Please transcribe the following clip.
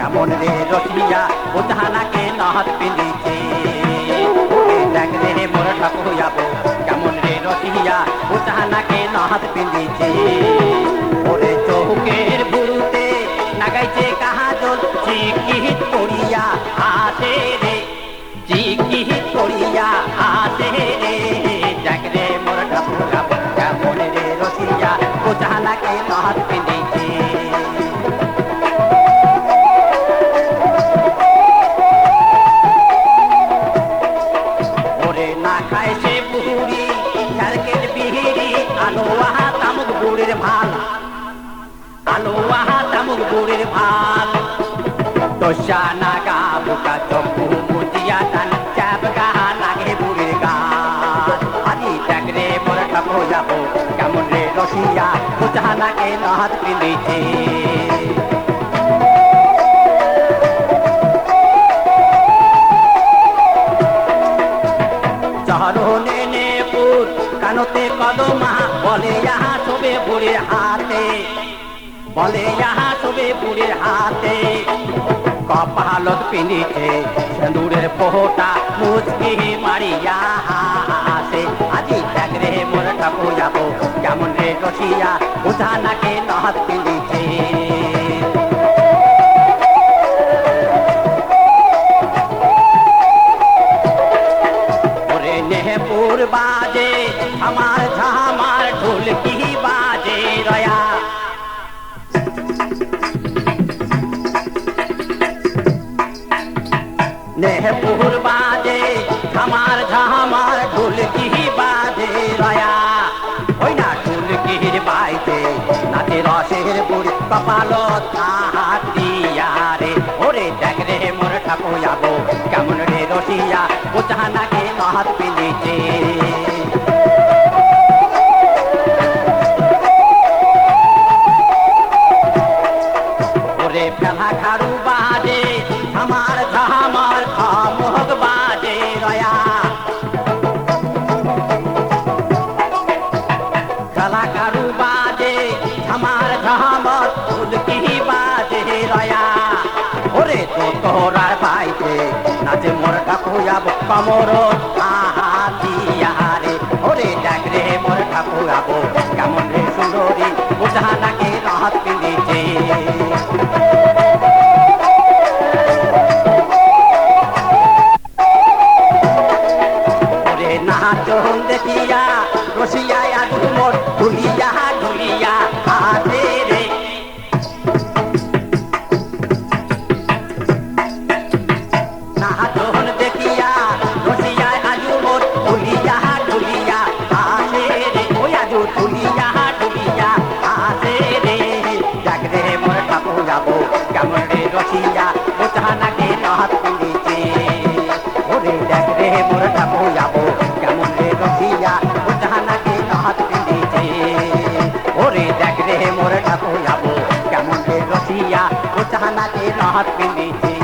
কেমন রে রসিয়া ও জাহানাকে নহত পিঁধিছে দেখ রে মোর ঠাকুর যাবো কেমন রে রসিয়া ও জাহানাকে নহত পিঁধিছে ওরে চৌকের বুড়ুতে লাগাইছে কাহাজল চিকিৎ করিয়া হাতে রে চিকিৎ করিয়া হাতে রে দেখ রে মোর ঠাকুর যাবো কেমন রে রসিয়া ও জাহানাকে নহত পিঁধিছে Tosha naga buka jombu mutiatan cap gaha nage burir gan adi dagre mor thako jabo kemon re rosiya ujhana ke nahat pindiche chaharone ne put kanote kadoma bole yaha sobe burir hate bole yaha sobe burir hate কপালত পিঁধিছে সিঁদুরের ফোঁটা মুচকি মারিয়া হাসে আজি দেখ রে মোর ঠাকুর যাবো কেমন রে রসিয়া উঠানাকে নহত পিঁধিছে ওরে নেহপুর বাজে আমার ঝামার ঢোলকি বাজে রয়া नेहपुर बाजे हमार झामार ढोलकी बाजे रया ओई ना ढोलकीर बाइते नाचे रसेर बुড়ি কপালত হাতিয়া রে ওরে দেখ রে মোর ঠাকুর যাবো কেমন রে রসিয়া ও জাহানাকে নহত পিঁধিছে ওরে ফেলা খাড়ু বাজে আমার ঝামার খামোগ বাজে রয়া গলা কারু বাজে আমার ঝামার ঢোলকি বাজে রয়া ওরে তো তোরার বাইতে নাচে মোর ঠাকুর যাবো কমর হাতিয়া রে ওরে দেখ রে মোর ঠাকুর যাবো কেমন রে সুন্দরী ও জাহানাকে নহত পিঁধিছে নাচন দেখিয়া রসিয়া আজু মোর ঢুলিয়া ঢুলিয়া হাতে রে নাচন দেখিয়া রসিয়া আজু মোর ঢুলিয়া ঢুলিয়া হাতে রে ওই আজু ঢুলিয়া ঢুলিয়া হাতে রে দেখ রে মোর ঠাকুর যাবো কেমন রে রসিয়া ও জাহানাকে নহত পিঁধিছে ওরে দেখ রে মোর ঠাকুর যাবো কেমন রে রসিয়া ও জাহানাকে নহত পিঁধিছে ওরে দেখ রে মোর ঠাকুর যাবো কেমন রে রসিয়া ও জাহানাকে নহত পিঁধিছে